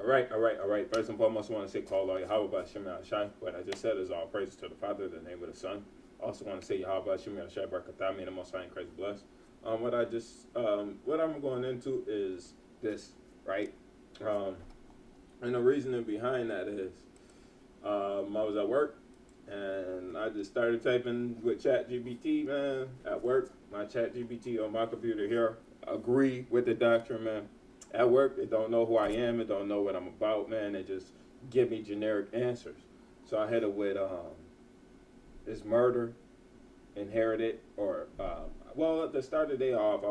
All right. First and foremost, I want to say, call all Yahweh Shemel Shai. What I just said is all praises to the Father, the name of the Son. Also want to say Yahweh Shemel Shai Barakatah, me the Most High and Christ bless. What I'm going into is this, right? Um, and the reasoning behind that is, I was at work and I just started typing with ChatGPT, man, at work. My ChatGPT on my computer here agree with the doctrine, man. At work, it don't know who I am, it don't know what I'm about, man. It just give me generic answers. So I had it with is murder inherited or well, at the start of the day off,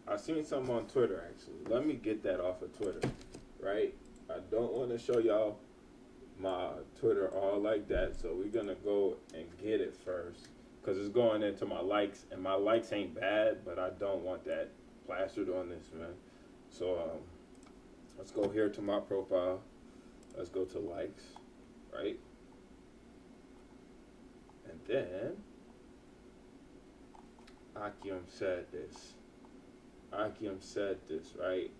I seen something on Twitter actually. Let me get that off of Twitter, right? I don't want to show y'all my Twitter all like that, so we're gonna go and get it first because it's going into my likes, and my likes ain't bad, but I don't want that plastered on this, man. So let's go here to my profile. Let's go to likes, right? And then Akim said this. Right?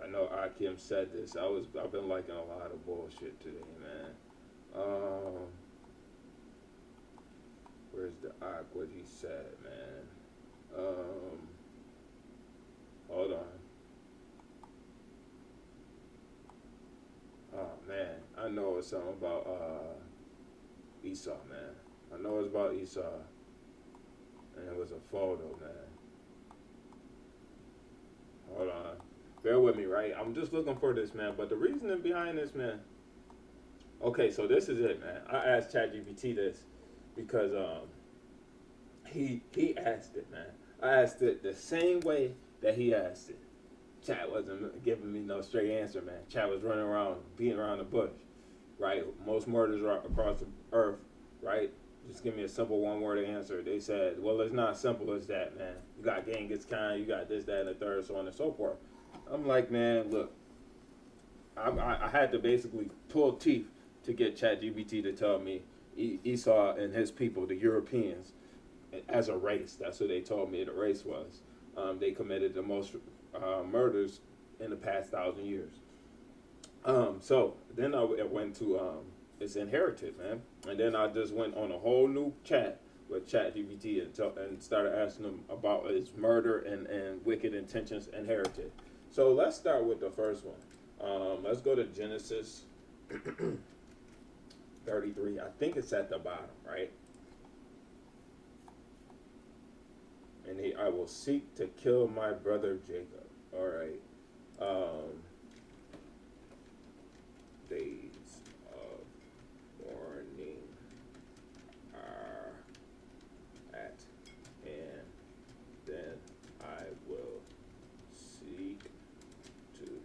I know Akim said this. I've been liking a lot of bullshit today, man. Where's the what he said, man? Hold on. Oh man, I know it's something about Esau, man. I know it's about Esau, and it was a photo, man. Hold on, bear with me, right? I'm just looking for this, man. But the reasoning behind this, man. Okay, so this is it, man. I asked ChatGPT this because he asked it, man. I asked it the same way that he asked it. Chat wasn't giving me no straight answer, man. Chat was running around, beating around the bush, right? Most murders are across the earth, right? Just give me a simple one-word answer. They said, well, it's not simple as that, man. You got Genghis Khan, you got this, that, and the third, so on and so forth. I'm like, man, look, I had to basically pull teeth to get ChatGPT to tell me Esau and his people, the Europeans, as a race, that's what they told me the race was. They committed the most murders in the past 1,000 years. So then I went to it's inherited, man, and then I just went on a whole new chat with ChatGPT and started asking them about its murder and wicked intentions inherited. So let's start with the first one. Let's go to Genesis 33. I think it's at the bottom, right? And I will seek to kill my brother Jacob. All right. Days of mourning are at hand. Then I will seek to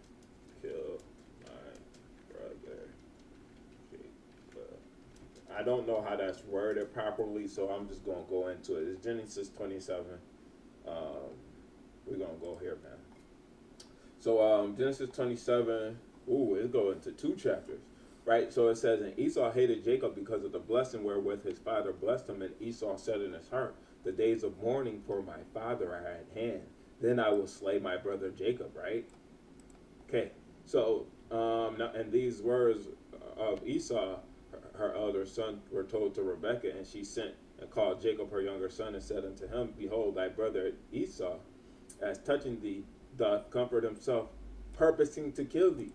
kill my brother Jacob. I don't know how that's worded properly, so I'm just going to go into it. It's Genesis 27. We're going to go here, man. So Genesis 27, it's going into 2 chapters, right? So it says, and Esau hated Jacob because of the blessing wherewith his father blessed him, and Esau said in his heart, the days of mourning for my father are at hand. Then I will slay my brother Jacob, right? Okay, so now, and these words of Esau, her elder son, were told to Rebekah, and she sent and called Jacob her younger son and said unto him, behold, thy brother Esau, as touching thee, doth comfort himself, purposing to kill thee.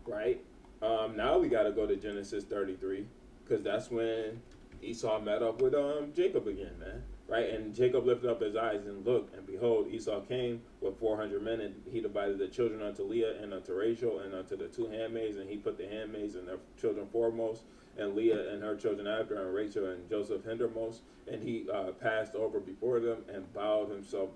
Right? Now we got to go to Genesis 33, because that's when Esau met up with Jacob again, man. Right? And Jacob lifted up his eyes and looked, and behold, Esau came with 400 men, and he divided the children unto Leah and unto Rachel and unto the 2 handmaids, and he put the handmaids and their children foremost, and Leah and her children after, and Rachel and Joseph hindermost. And he passed over before them and bowed himself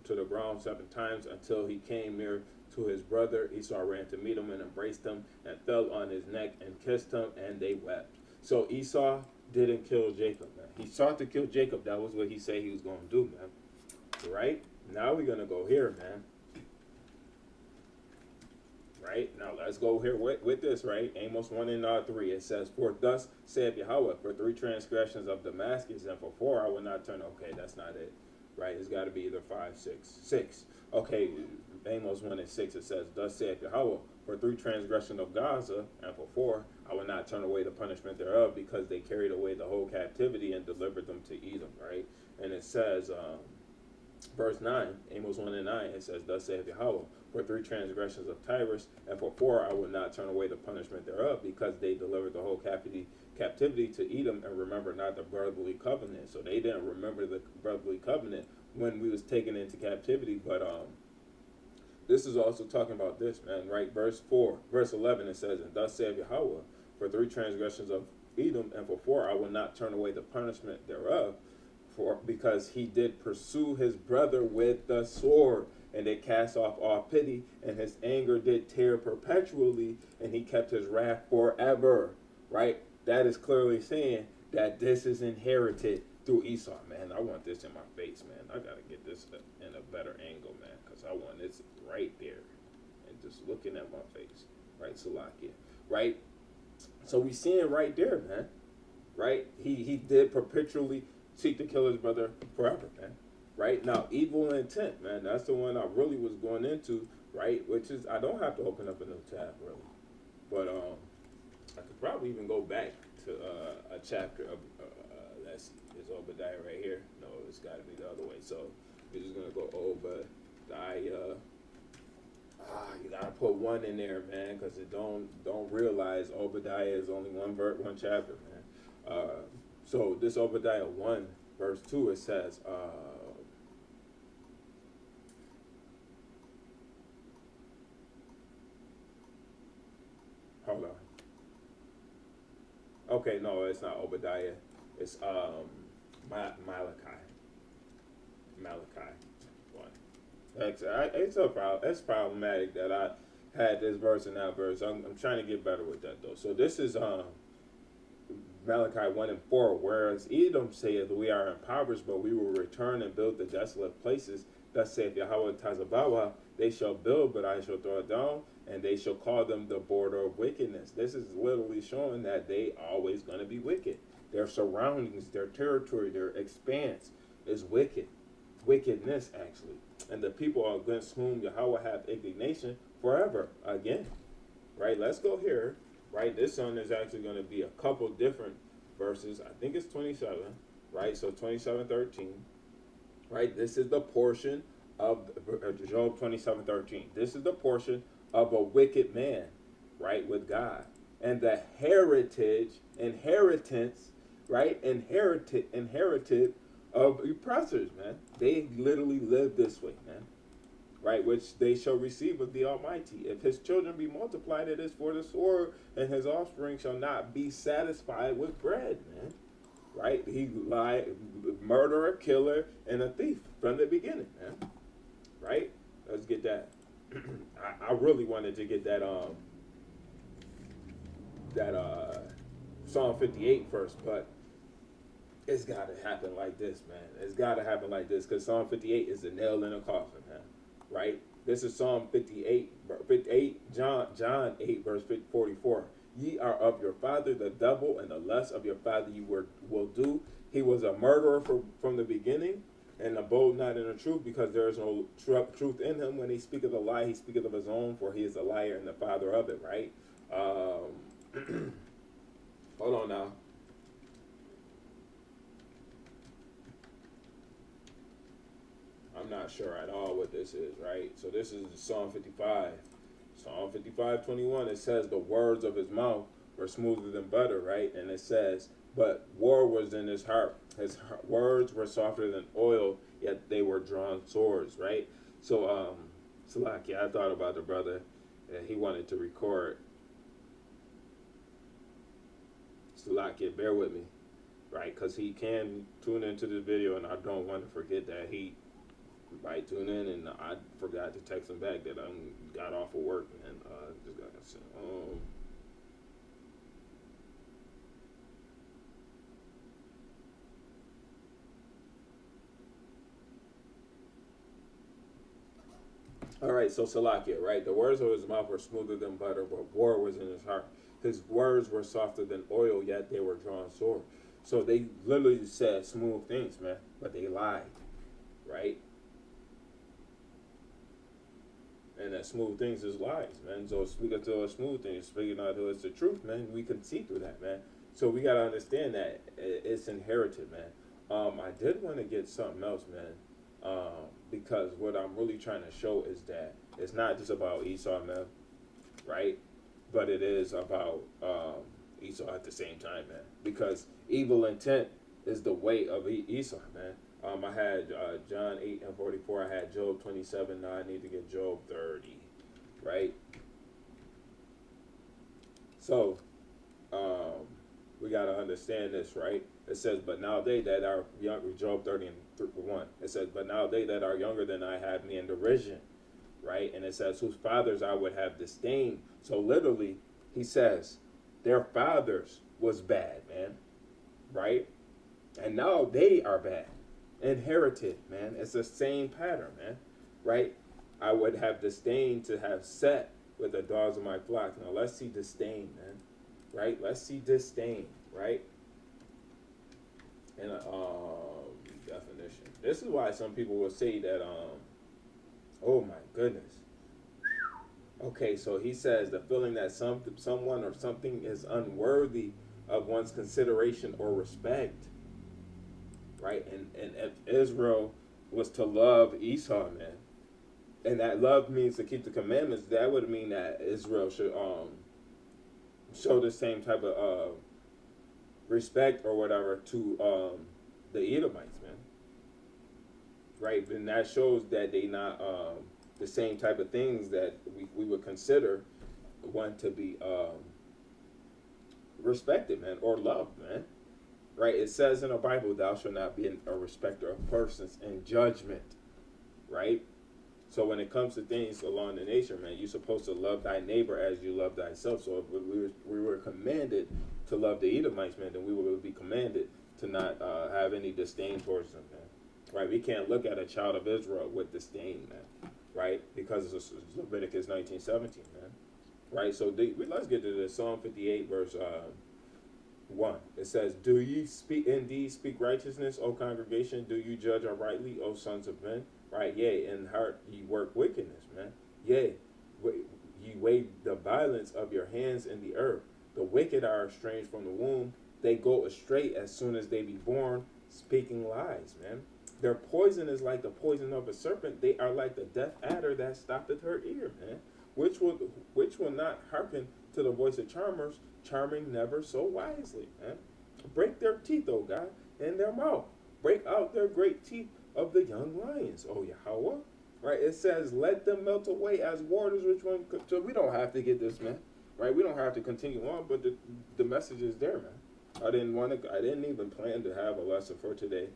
to the ground 7 times until he came near to his brother. Esau ran to meet him and embraced him and fell on his neck and kissed him, and they wept. So Esau didn't kill Jacob, man. He sought to kill Jacob. That was what he said he was going to do, man. Right? Now we're going to go here, man. Right? Now let's go here with this, right? Amos 1 and 3. It says, for thus saith Yahweh, for 3 transgressions of Damascus, and for 4 I will not turn. Okay, that's not it. Right? It's got to be either 5, 6. 6. Okay, Amos 1:6, it says, "Thus saith Yahweh, for 3 transgressions of Gaza, and for 4, I will not turn away the punishment thereof, because they carried away the whole captivity and delivered them to Edom," right? And it says, verse 9, Amos 1:9, it says, "Thus saith Yahweh, for 3 transgressions of Tyrus, and for 4, I will not turn away the punishment thereof, because they delivered the whole captivity to Edom, and remember not the brotherly covenant." So they didn't remember the brotherly covenant when we was taken into captivity. But this is also talking about this, man, right? Verse 11, it says, "And thus saith Yahweh, for 3 transgressions of Edom, and for 4, I will not turn away the punishment thereof, for because he did pursue his brother with the sword, and did cast off all pity, and his anger did tear perpetually, and he kept his wrath forever." Right? That is clearly saying that this is inherited through Esau, man. I want this in my face, man. I gotta get this in a better angle, man, because I want this right there, and just looking at my face, right, Salakia, right? So we seeing right there, man, right? He did perpetually seek to kill his brother forever, man. Right? Now, evil intent, man, that's the one I really was going into, right? Which is, I don't have to open up a new tab, really. But I could probably even go back to a chapter of, that's is Obadiah right here. No, it's got to be the other way. So we're just going to go Obadiah. You got to put 1 in there, man, because it don't realize Obadiah is only one chapter, man. So this Obadiah 1, verse 2, it says, hold on. Okay, no, it's not Obadiah. It's Malachi. Malachi 1. It's problematic that I had this verse and that verse. I'm trying to get better with that, though. So this is Malachi 1:4, "Whereas Edom saith, we are impoverished, but we will return and build the desolate places. Thus saith Yahweh Tazabawa, they shall build, but I shall throw it down, and they shall call them the border of wickedness." This is literally showing that they always going to be wicked. Their surroundings, their territory, their expanse is wicked. Wickedness, actually. "And the people against whom Yahweh hath indignation forever." Again, right? Let's go here. Right, this one is actually going to be a couple different verses. I think it's 27, right? So 27:13, right? This is the portion of Job 27:13. This is the portion of a wicked man, right, with God, and the inheritance, right, inherited of oppressors, man. They literally live this way, man. Right, which they shall receive of the Almighty. If his children be multiplied, it is for the sword, and his offspring shall not be satisfied with bread, man. Right? He lied, murderer, killer, and a thief from the beginning, man. Right? Let's get that. I really wanted to get that Psalm 58 first, but it's got to happen like this, man. It's got to happen like this, because Psalm 58 is the nail in the coffin, man. Right? This is Psalm 58, John 8, verse 44. "Ye are of your father the devil, and the lust of your father you will do. He was a murderer from the beginning, and abode not in the truth, because there is no truth in him. When he speaketh a lie, he speaketh of his own, for he is a liar and the father of it." Right? Hold on now. I'm not sure at all what this is, right? So this is Psalm 55. Psalm 55:21, it says, "The words of his mouth were smoother than butter," right? And it says, "But war was in his heart. His words were softer than oil, yet they were drawn swords," right? So, Salaki, I thought about the brother that he wanted to record. Salaki, bear with me, right? Because he can tune into this video, and I don't want to forget that he might tune in, and I forgot to text him back that I got off of work, and just got sent home. All right, so Salakia, right? "The words of his mouth were smoother than butter, but war was in his heart. His words were softer than oil, yet they were drawn swords." So they literally said smooth things, man, but they lied, right? And that smooth things is lies, man. So speaking to those smooth things, speaking out to us the truth, man, we can see through that, man. So we gotta understand that it's inherited, man. I did want to get something else, man, because what I'm really trying to show is that it's not just about Esau, man, right? But it is about Esau at the same time, man. Because evil intent is the way of Esau, man. I had John 8:44. I had Job 27. Now I need to get Job 30, right? So we got to understand this, right? It says, but now they that are younger, Job 30 and 1. It says, but now they that are younger than I have me in derision, right? And it says, whose fathers I would have disdained. So literally, he says, their fathers was bad, man, right? And now they are bad. Inherited, man. It's the same pattern, man, right? I would have disdained to have sat with the dogs of my flock. Now let's see disdain, man, right? Let's see disdain, right? And definition. This is why some people will say that, oh my goodness. Okay, so he says the feeling that someone or something is unworthy of one's consideration or respect. Right, and if Israel was to love Esau, man, and that love means to keep the commandments, that would mean that Israel should show the same type of respect or whatever to the Edomites, man. Right, and that shows that they not the same type of things that we would consider one to be respected, man, or loved, man. Right, it says in the Bible, thou shalt not be a respecter of persons in judgment, right? So when it comes to things along the nature, man, you're supposed to love thy neighbor as you love thyself. So if we were commanded to love the Edomites, man, then we would be commanded to not have any disdain towards them, man. Right, we can't look at a child of Israel with disdain, man, right? Because it's Leviticus 19:17, man. Right, so let's get to this. Psalm 58, verse 1. It says, do ye indeed speak righteousness, O congregation? Do you judge uprightly, O sons of men? Right, yea, in heart ye work wickedness, man. Yea, ye wave the violence of your hands in the earth. The wicked are estranged from the womb. They go astray as soon as they be born, speaking lies, man. Their poison is like the poison of a serpent. They are like the deaf adder that stoppeth her ear, man. Which will not hearken to the voice of charmers, charming never so wisely, man. Break their teeth, O God, in their mouth. Break out their great teeth of the young lions, O Yahweh. Right, it says, let them melt away as waters, which one could. So we don't have to get this, man. Right, we don't have to continue on, but the message is there, man. I didn't even plan to have a lesson for today.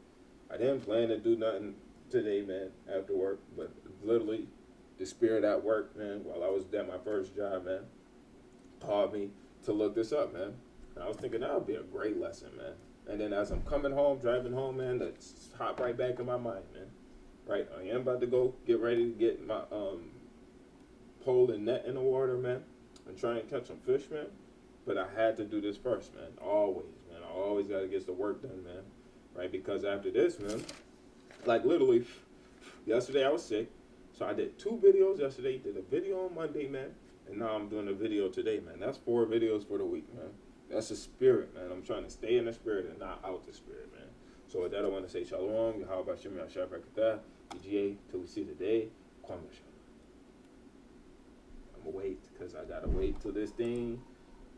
I didn't plan to do nothing today, man, after work, but literally the spirit at work, man, while I was at my first job, man, called me to look this up, man. And I was thinking that would be a great lesson, man. And then as I'm coming home, driving home, man, that's hot right back in my mind, man. Right, I am about to go get ready to get my pole and net in the water, man, and try and catch some fish, man. But I had to do this first, man. Always, man. I always got to get the work done, man. Right, because after this, man, like literally, yesterday I was sick. So I did 2 videos yesterday, did a video on Monday, man, and now I'm doing a video today, man. That's 4 videos for the week, man. That's the spirit, man. I'm trying to stay in the spirit and not out the spirit, man. So with that, I want to say shalom, Yahweh Bashem Yahshua Barakatah, EGA, till we see the day, Kwame Shalom. I'm going to wait, because I got to wait till this thing,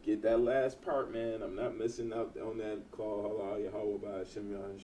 get that last part, man. I'm not missing out on that call, Halal Yahweh Bashem Yahshua.